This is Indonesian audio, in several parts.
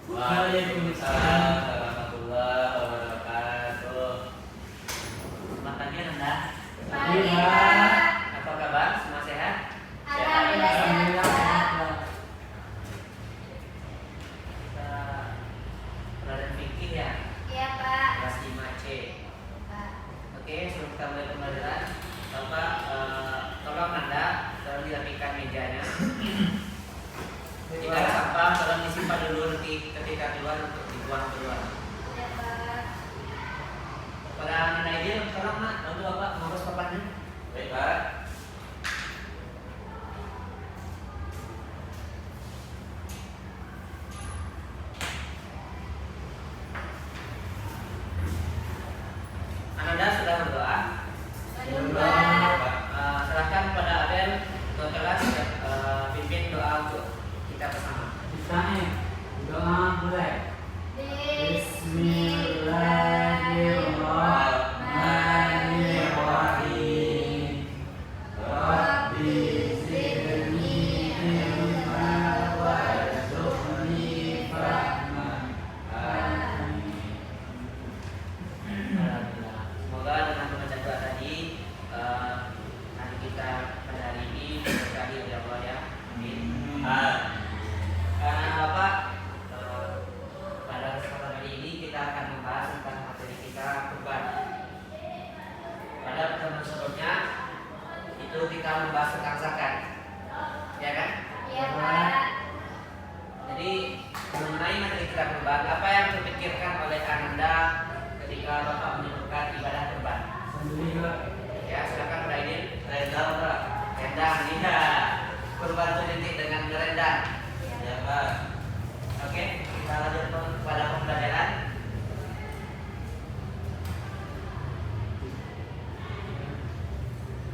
Waalaikumsalam warahmatullahi wabarakatuh. Selamat pagi Anda. Pagi, Pak. Apa kabar? Semua sehat? Alhamdulillah sehat, Pak. Kita pelajaran fikih ya. Iya, Pak. Kelas 5C. Pak. Oke, sebelum kita mulai pembelajaran, Bapak tolong Anda tolong dirapikan mejanya. Jika ada sampah, tolong disimpan dulu nanti ketika keluar untuk dibuang keluar. Iya, Pak. Pada Anda ini, tolong Mak, bantu Bapak ngurus papannya. Baik, Pak. Anda sudah berdoa? Belum, Pak. Serahkan kepada Abel ke kelas pimpin doa untuk kita bersama. Misalnya doa mulai. Bismillahirrahmanirrahim. Rabbi zidni ilma warzuqni fahman. Amin. Alhamdulillah. Semoga dengan membaca doa tadi nanti kita pada hari ini berkali oleh Allah ya. Amin. Bapak, pada kesempatan kali ini kita akan membahas tentang materi kita kurban. Pada pertemuan sebelumnya itu kita membahas tentang zakat, ya kan? Iya, Pak. Jadi mengenai materi kita kurban, apa yang terpikirkan oleh Anda ketika Bapak menyebutkan ibadah kurban? Alhamdulillah. Ya, silakan Pak Aidin. Rendang, Pak. Rendang, tidak. Kurban itu identik dengan merendang. Ya, Pak. Oke, kita lanjut pada pembelajaran.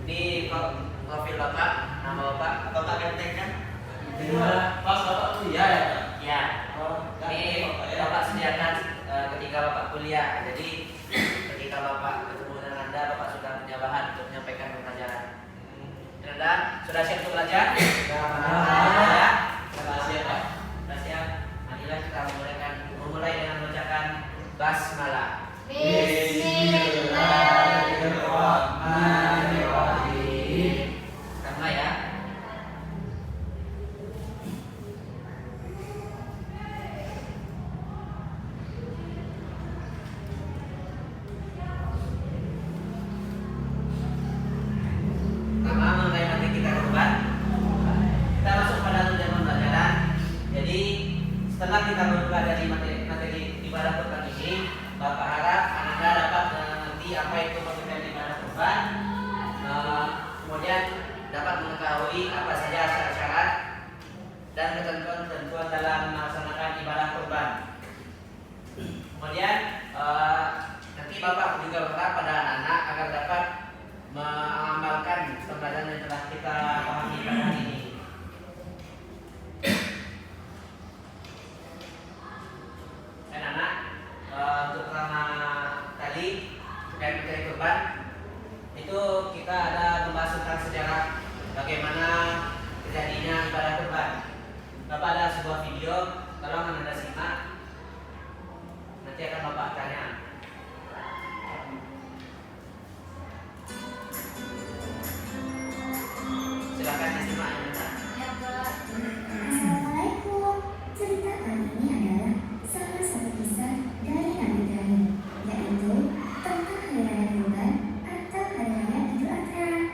Ini profil Bapak, nama Bapak, Bapak Ganteng kan? Iya. Pas Bapak kuliah ya, Pak? Ya. Ini Bapak sediakan ketika Bapak kuliah. Jadi ketika Bapak ketemu dengan Anda, Bapak sudah punya bahan untuk menyampaikan pembelajaran. Anda sudah siap untuk belajar? Ya. Sudah siap, Pak. Sudah siap. Marilah kita memulai dengan membacakan basmalah. Bismillahirrahmanirrahim. Sama ya. Pertama mengenai materi kita kurban. Kita masuk pada tujuan pembelajaran. Jadi setelah kita berbuka dari materi ibadah kurban ini, Bapak harap Anda dapat mengerti apa itu pengertian ibadah kurban. Kemudian dapat mengetahui apa saja syarat-syarat dan ketentuan-ketentuan dalam melaksanakan ibadah kurban. Kemudian nanti Bapak juga berharap pada anak-anak agar dapat mengamalkan pembelajaran yang telah kita pahami pada hari ini. Dan anak untuk pertama kali terkait materi kurban itu kita ada membahas tentang sejarah bagaimana terjadinya ibadah kurban. Bapak ada sebuah video, tolong Anda simak. Nanti akan Bapak tanya. Silakan disimak ya, Pak. Iya, Pak. Assalamualaikum. Cerita kali ini adalah salah satu kisah dari Nabi Ibrahim, yaitu tentang Hari Raya Kurban atau Hari Raya Idul Adha.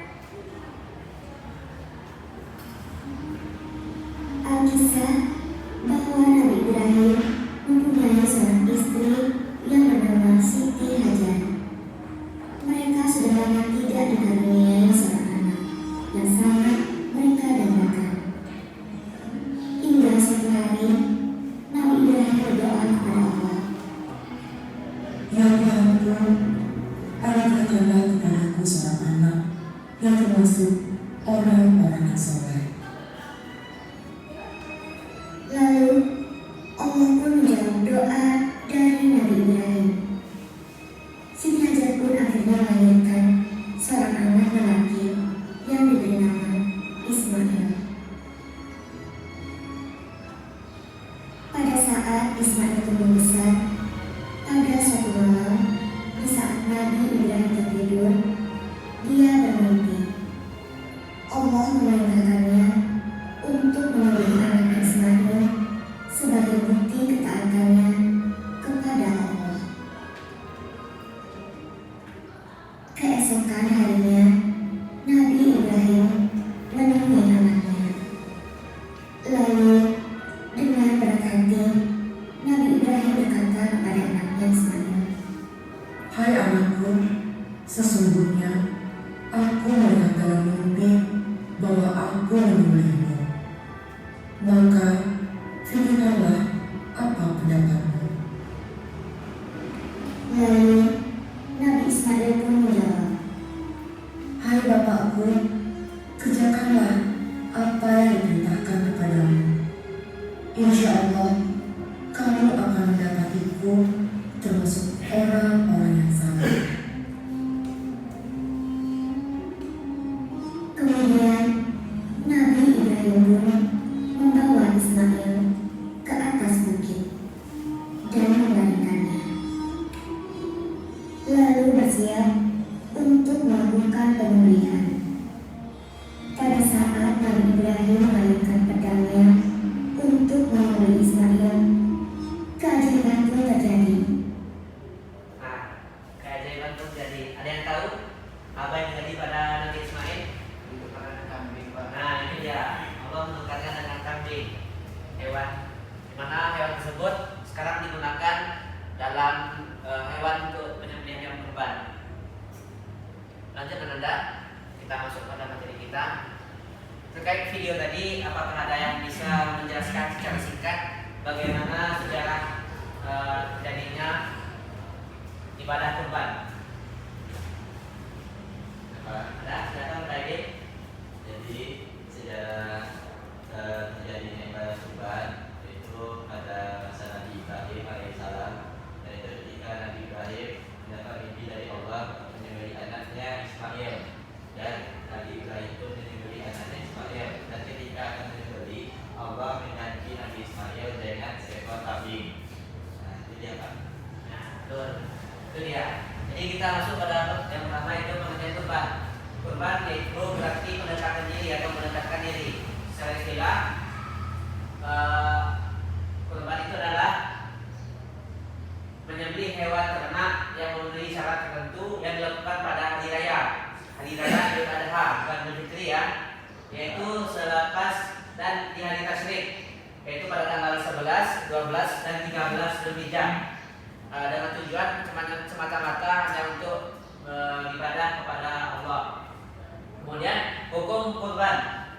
Alkisah bahwa Nabi Ibrahim mempunyai seorang istri yang bernama Siti Hajar. Mereka sudah lama tidak dikaruniai seorang anak yang sangat mereka dambakan. Hingga suatu hari, Nabi Ibrahim berdoa kepada Allah. Ya Tuhanku, anugerahkanlah kepadaku seorang anak yang termasuk orang-orang yang soleh. Lalu, Allah pun menjawab doa dari Nabi Ibrahim. Siti Hajar pun akhirnya melahirkan seorang anak lelaki yang diberi nama Ismail. Pada saat Saat Ismail tumbuh besar, pada suatu malam, di saat Nabi Ibrahim tertidur, dia bermimpi. Allah memerintahkannya untuk memberi anak Ismail sebagai bukti ketaatannya kepada Allah. Keesokan harinya, Nabi Ibrahim menemui anaknya. Lalu, dengan berat hati, Nabi Ibrahim berkata kepada anaknya Ismail, Hai anakku, sesungguhnya aku melihat dalam mimpi bahwa aku menyembelihmu. Maka fikirkanlah apa pendapatmu. Lalu Nabi Ismail pun menjawab, Hai bapakku, kerjakanlah apa yang diperintahkan kepadamu. Insya Allah, kamu akan mendapatiku termasuk orang-orang yang sabar. Kemudian Nabi Ibrahim pun membawa Ismail ke atas bukit dan membaringkannya, lalu bersiap untuk melakukan penyembelihan. Pada saat Nabi Ibrahim mengalihkan pedangnya untuk menyembelih Ismail, keajaiban pun terjadi. Nah, keajaiban pun terjadi. Ada yang tahu apa yang terjadi pada Nabi Ismail? Ditukarkan kambing, Pak. Nah, ini dia. Allah menukarkan dengan kambing, hewan, di mana hewan tersebut sekarang digunakan dalam hewan untuk penyembelihan hewan kurban. Lanjut Anda, kita masuk pada materi kita. Terkait video tadi, apakah ada yang bisa menjelaskan secara singkat bagaimana sejarah terjadinya ibadah kurban? Ada? Silakan Pak Edi. Jadi sejarah terjadinya ibadah kurban itu pada masa Nabi Ibrahim alaihissalam, yaitu ketika Nabi Ibrahim mendapat mimpi dari Allah menyembelih anaknya Ismail, dan Nabi Ibrahim itu menyembelih anaknya Ismail, dan ketika akan menyembelih Allah mengganti Nabi Ismail dengan seekor kambing. Nah, itu dia Pak. Nah, betul. Itu dia. Jadi kita masuk pada yang pertama itu mengenai kurban. Kurban yaitu berarti mendekatkan diri atau mendekatkan diri. Secara istilah, kurban itu adalah menyembelih hewan ternak yang memenuhi syarat tertentu yang dilakukan pada hari raya. Hari raya Idul Adha, bukan Idul Fitri ya, yaitu selepas dan di hari tasyrik, yaitu pada tanggal 11, 12, dan 13 Dzulhijjah. Dengan tujuan semata-mata hanya untuk ibadah kepada Allah. Kemudian hukum kurban,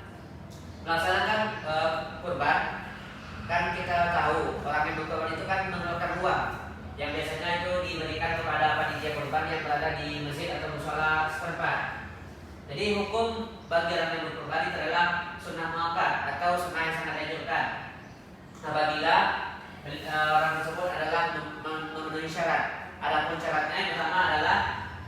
melaksanakan kurban, kan kita tahu orang yang berkurban itu kan mengeluarkan uang yang biasanya itu diberikan kepada panitia kurban yang berada di masjid atau mushola setempat. Jadi hukum bagi orang yang berkurban itu adalah sunnah muakkad atau sunnah yang sangat dianjurkan apabila orang tersebut adalah memenuhi syarat. Adapun syaratnya yang pertama adalah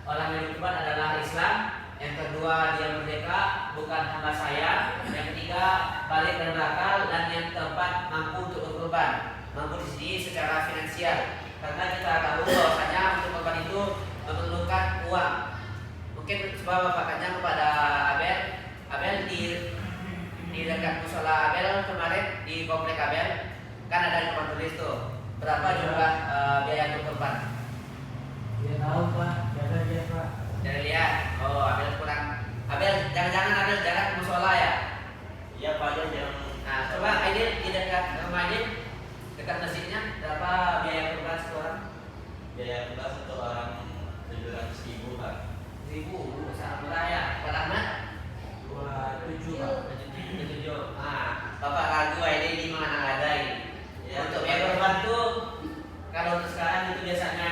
orang yang berkurban adalah Islam, yang kedua dia merdeka bukan hamba saya, yang ketiga balik dan berakal, dan yang keempat mampu untuk berkurban, mampu di sini secara finansial. Karena kita tahu bahwasanya untuk kurban itu memerlukan uang. Mungkin sebab Bapak tanya kepada Abel di dekat musola Abel kemarin di komplek Abel kan ada yang tulis tuh berapa jumlah biaya untuk kurban. Dia tahu Pak, jaga dia Pak. Jangan lihat, oh Abel kurang. Abel jangan Abel jangan ke musola ya. Iya Pak, dia jangan. Nah coba Aidil di dekat rumah Aidil, dekat masjidnya berapa biaya kurban satu orang? Biaya kurban satu orang 700.000 Pak. 1.000, sangat murah ya. Pak Ahmad? 27 Pak. 7. Nah, Bapak ragu ini di mana ada ini. Ya, Untuk biaya kurban tuh kalau untuk sekarang itu biasanya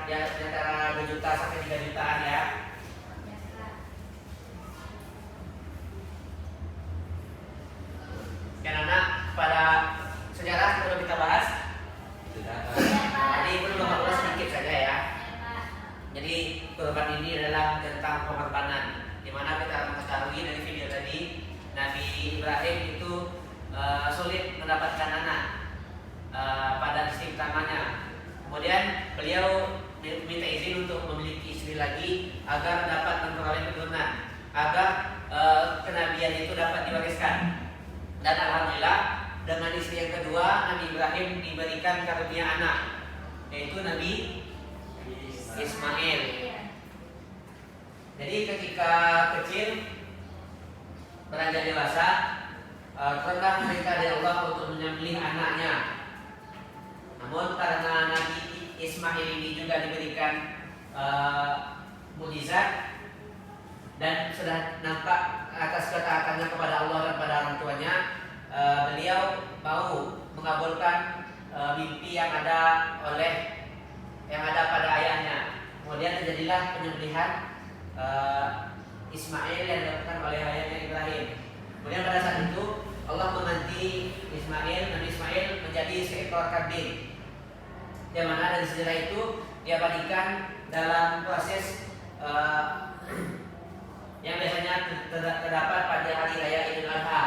di antara 2 juta sampai 3 jutaan ya. Karena pada sejarah perlu kita bahas. Sudah Pak. Tadi perlu Bapak sedikit saja ya. Jadi kurban ini adalah tentang pengorbanan, di mana kita mengetahui dari video tadi Nabi Ibrahim itu sulit mendapatkan anak. lebih lagi agar dapat memperoleh keturunan, agar kenabian itu dapat diwariskan. Dan alhamdulillah dengan istri yang kedua Nabi Ibrahim diberikan karunia anak, yaitu Nabi Ismail. Jadi ketika kecil beranjak dewasa, telah mereka dari Allah untuk menyembelih anaknya. Namun karena Nabi Ismail ini juga diberikan mukjizat dan sudah nampak atas ketaatannya kepada Allah dan pada orang tuanya, beliau mau mengabulkan mimpi yang ada pada ayahnya. Kemudian terjadilah penyembelihan Ismail yang dilakukan oleh ayahnya Ibrahim. Kemudian pada saat itu Allah mengganti Nabi Ismail menjadi seekor kambing, yang mana dari sejarah itu diabadikan dalam proses yang biasanya terdapat pada hari raya Idul Adha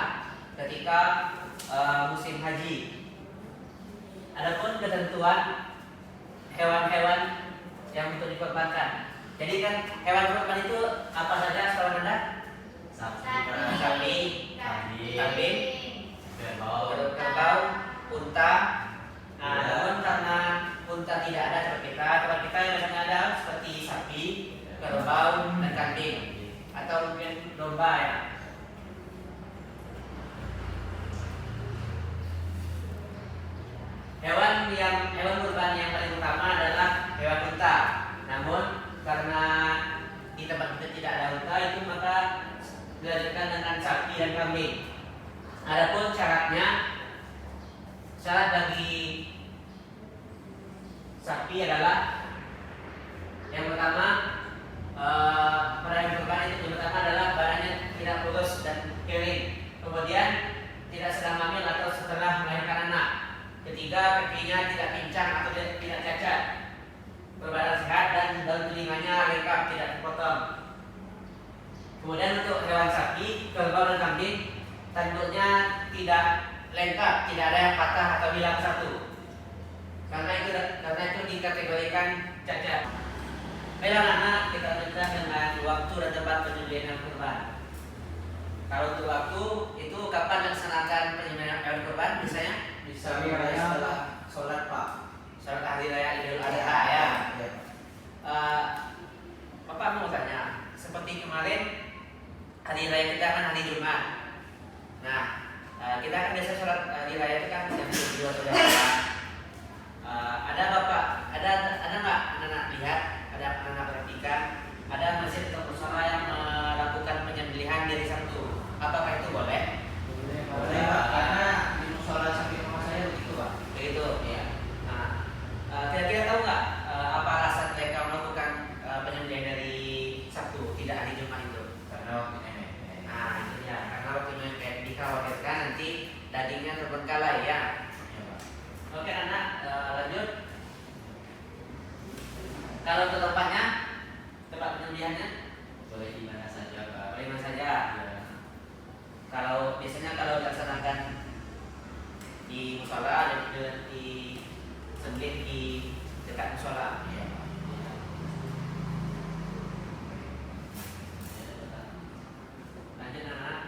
ketika musim haji. Adapun ketentuan hewan-hewan yang untuk dikorbankan. Jadi kan hewan kurban itu apa saja sekarang Anda? Sapi, kambing, kerbau, unta. Nah, namun karena unta tidak ada tempat kita yang biasanya ada seperti sapi, kerbau, dan kambing, atau mungkin domba ya. Hewan kurban yang paling utama adalah hewan unta. Namun karena di tempat kita tidak ada unta, itu maka dilanjutkan dengan sapi dan kambing. Adapun syarat bagi sapi adalah yang pertama, pada hewan kurban itu yang pertama adalah badannya tidak kurus dan kering, kemudian tidak sedang hamil atau setelah melahirkan anak. Ketiga, kakinya tidak pincang atau tidak cacat, berbadan sehat, dan daun telinganya lengkap, tidak terpotong. Kemudian untuk hewan sapi, kerbau dan kambing, tanduknya tidak lengkap, tidak ada yang patah atau hilang satu. Karena itu dikategorikan cacat. Baiklah anak, kita lanjutkan dengan waktu dan tempat penyembelihan hewan kurban. Kalau untuk waktu itu kapan dilaksanakan penyembelihan hewan kurban? Biasanya setelah sholat Pak. Sholat hari raya Idul Adha ya. Bapak mau tanya, seperti kemarin hari raya kita kan hari Jumat. Nah, kita kan biasa sholat hari raya itu kan jam 7 atau jam 8. Ada nggak anak-anak lihat, ada anak-anak perhatikan, ada masjid atau mushola yang melakukan penyembelihan di hari Sabtu? Apakah itu boleh? Boleh Pak, karena di musola samping rumah saya begitu Pak. Begitu ya. Nah, kira-kira tahu nggak apa alasan mereka melakukan penyembelihan dari Sabtu, tidak hari Jumat itu? Karena waktu nenek. Nah, itu ya, karena waktunya kayak dikhawatirkan nanti dagingnya terbengkalai ya. Ya Pak. Oke anak, lanjut. Kalau untuk tempatnya, tempat penyembelihannya Boleh di mana saja Pak. boleh mana saja. Ya. Kalau biasanya kalau dilaksanakan di musola dan di sembelih di dekat musola. Iya Pak. Lanjut anak.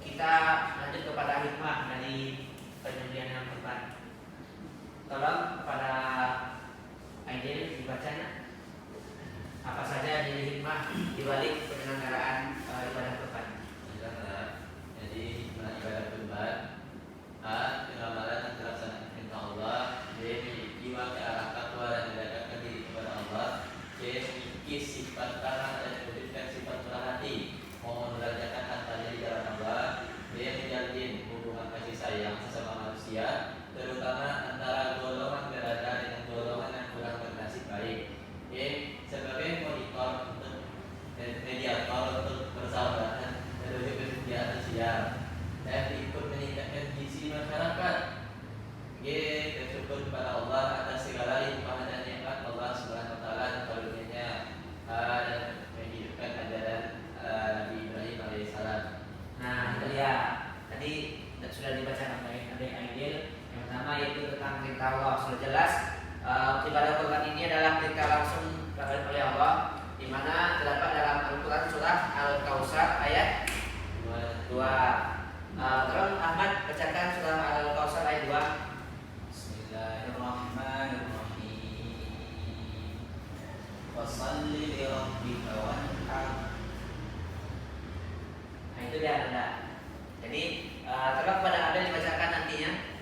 Kita lanjut kepada hikmah dari penyembelihan hewan kurban. Tolong kepada Aidil dibacanya apa saja jadi hikmah dibalik penyelenggaraan ibadah kurban. Jadi ibadah kurban pengabalan yang terlaksana perintah Allah, jiwa ke arah takwa dan mendekatkan diri kepada Allah, memiliki sifat tanah dan mewujudkan sifat murah hati, mau mengerjakan hartanya di jalan Allah, menjalin hubungan kasih sayang sesama manusia, terutama antara golongan berada dengan golongan yang kurang bernasib baik. Sebagai monitor untuk mediator untuk persahabatan menuju kesejahteraan sosial dan ikut meningkatkan gizi masyarakat. Bersyukur kepada Allah atas segala limpahan dan nikmat Allah Subhanahu wa taala dan karunia-Nya dan menghidupkan ajaran Nabi Ibrahim alaihissalam. Nah, itu ya. Tadi sudah dibaca oleh Adik Aidil. Yang pertama yaitu tentang perintah Allah. Sudah jelas ibadah kurban ini adalah perintah langsung oleh Allah, di mana terdapat dalam Al-Quran surah Al-Kautsar ayat 2. Tolong Ahmad bacakan surah Al-Kautsar ayat 2. Bismillahirrahmanirrahim. Fashalli li rabbika wanhar. Nah itu dia Anda. Jadi tolong kepada Anda dibacakan nantinya.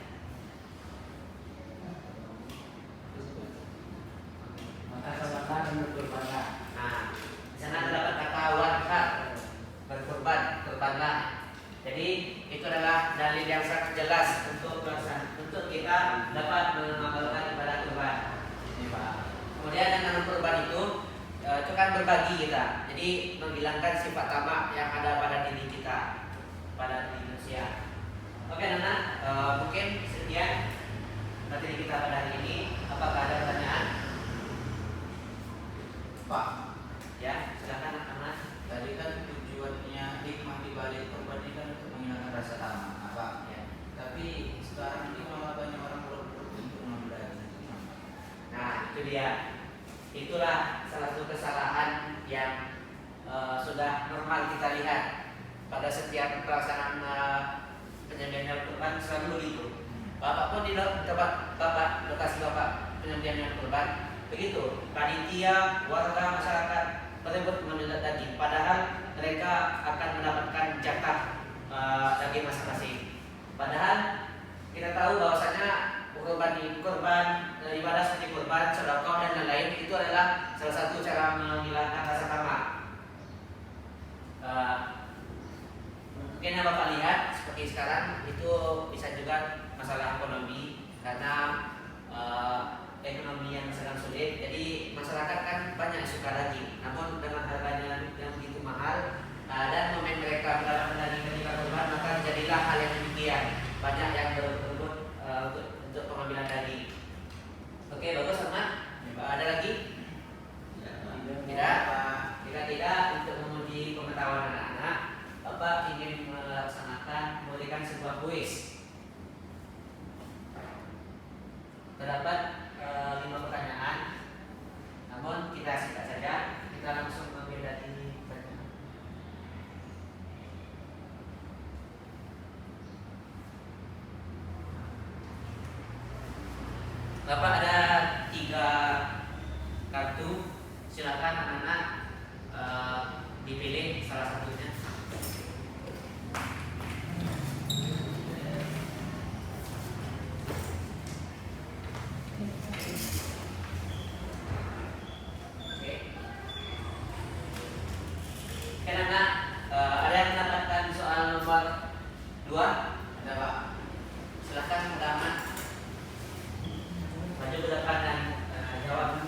Nah, di sana terdapat kata wanhar, berkurban, kurbanlah. Jadi itu adalah dalil yang sangat jelas untuk kita dapat mengamalkan ibadah kurban. Ini Pak. Kemudian dengan kurban itu kan berbagi kita. Jadi menghilangkan sifat tamak yang ada pada diri kita, pada diri manusia. Oke Nana, mungkin sekian materi kita pada hari ini. Apakah ada pertanyaan? Pak, Ya, silakan Ahmad. tadi kan tujuannya hikmah di balik kurban ini kan untuk menghilangkan rasa tamak, Pak. Ya. Tapi sekarang ini malah banyak orang berebut untuk mengambil daging. Gimana? Nah, itu dia. Itulah salah satu kesalahan yang sudah normal kita lihat pada setiap pelaksanaan penyembelihan kurban selalu begitu. Bapak pun di tempat Bapak, lokasi Bapak penyembelihan kurban begitu. Panitia, warga, masyarakat berebut mengambil daging, padahal mereka akan mendapatkan jatah daging masing-masing. Padahal kita tahu bahwasanya kurban ibadah seperti kurban, sedekah dan lain-lain itu adalah salah satu cara menghilangkan rasa tamak. Mungkin yang Bapak lihat seperti sekarang itu bisa juga masalah ekonomi karena ekonomi yang sedang sulit. Jadi masyarakat kan banyak yang suka daging, namun dengan harganya yang begitu mahal dan momen mereka mendapatkan daging ketika kurban, maka jadilah hal yang demikian. Banyak yang berebut untuk pengambilan daging. Oke, bagus Ahmad. Ada lagi? Tidak? Jika tidak, untuk menguji pengetahuan anak-anak, Bapak ingin memberikan sebuah kuis. Terdapat 5 pertanyaan, namun kita singkat saja. Kita langsung mengambil dari pertanyaan. Bapak ada 3 kartu, silakan anak-anak dipilih salah satunya. Oke anak, ada yang mendapatkan soal nomor 2? Ada Pak? Silakan Ahmad. Maju ke depan dan jawab.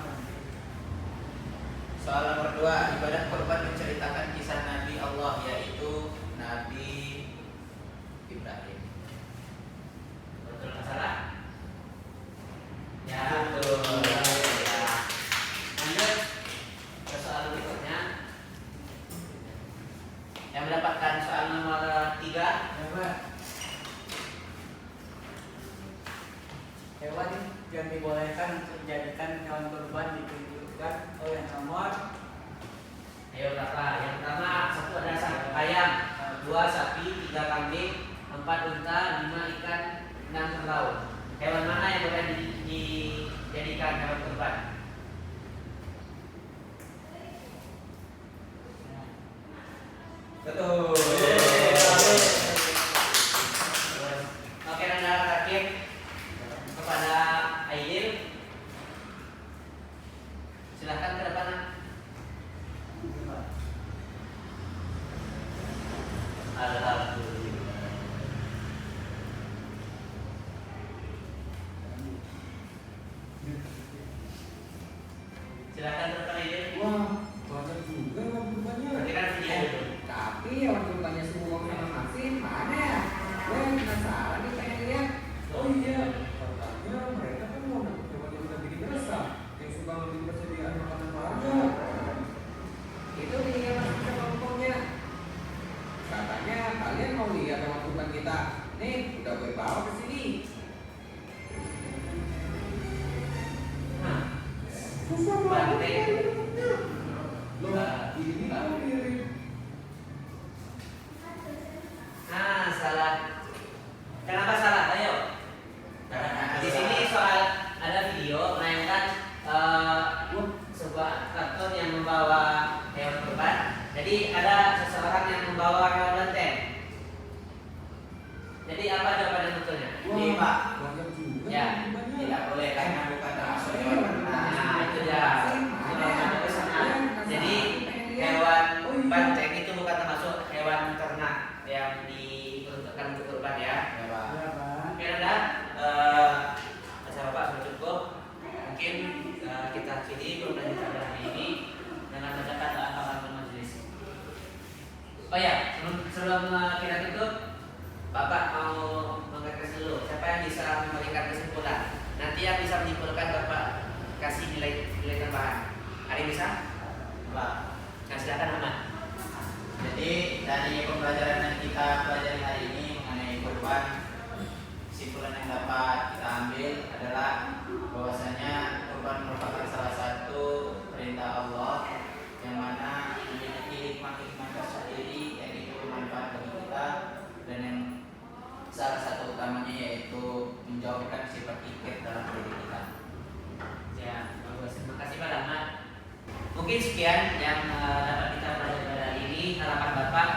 Soal nomor 2, ibadah kurban menceritakan kisah Nabi Allah, yaitu Nabi Ibrahim. Betul nggak salah? Ya, Betul. Ya. Lanjut ke soal berikutnya. Yang mendapatkan soal nomor 3. Hewan yang dibolehkan untuk dijadikan hewan kurban ditunjukkan oleh nomor. Ayo berapa? Yang pertama 1 ada ayam, 2 sapi, 3 kambing, 4 unta, 5 ikan, 6 kerbau. Hewan mana yang boleh dijadikan hewan kurban? Betul. Oke, Anda terakhir kepada Aidil. Silahkan ke depan. Alhamdulillah. Silakan ke depan Aidil. Wah, banyak juga hewan kurbannya. Nanti kan video dulu. Tapi hewan kurbannya semua sama masing mana ya? Gue penasaran nih pengen lihat. Oh iya, katanya mereka kan mau dapat hewan yang udah bikin resah, yang suka ngambil persediaan makanan warga. Itu nih masuk ke kelompoknya. Katanya kalian mau lihat hewan kurban kita. Nih, udah gue bawa ke sini. Loh, ini kan mirip. Nah, salah. Kenapa salah? Ayo. Di sini soal ada video menayangkan sebuah kartun yang membawa hewan kurban. Jadi ada seseorang yang membawa hewan banteng. Jadi apa jawaban yang betulnya? Ini Pak, Banyak juga. Ya, tidak boleh karena bukan termasuk hewan ternak. Nah, itu dia. Jadi hewan banteng itu bukan termasuk hewan ternak yang diperuntukkan untuk kurban ya. Ya Pak. Ya, Pak. Oke, Anda, acara Bapak sudah cukup. Mungkin kita akhiri pembelajaran pada hari ini dengan membacakan doa kafaratul majelis. Oh ya, sebelum kita tutup, Bapak mau mengatakan dulu siapa yang bisa memberikan kesimpulan. Nanti yang bisa menyimpulkan Bapak kasih nilai tambahan. Ada yang bisa? Pak. Nah, silakan Ahmad. Jadi dari pembelajaran yang kita pelajari hari ini mengenai kurban, kesimpulan yang dapat kita ambil adalah bahwasanya kurban merupakan salah satu perintah Allah yang mana memiliki hikmah-hikmah tersendiri yang itu bermanfaat bagi kita, dan yang salah satu utamanya yaitu menjauhkan sifat ikir dalam diri kita. Ya, bagus. Terima kasih Pak Ahmad. Mungkin sekian yang dapat kita pelajari pada hari ini. Harapan Bapak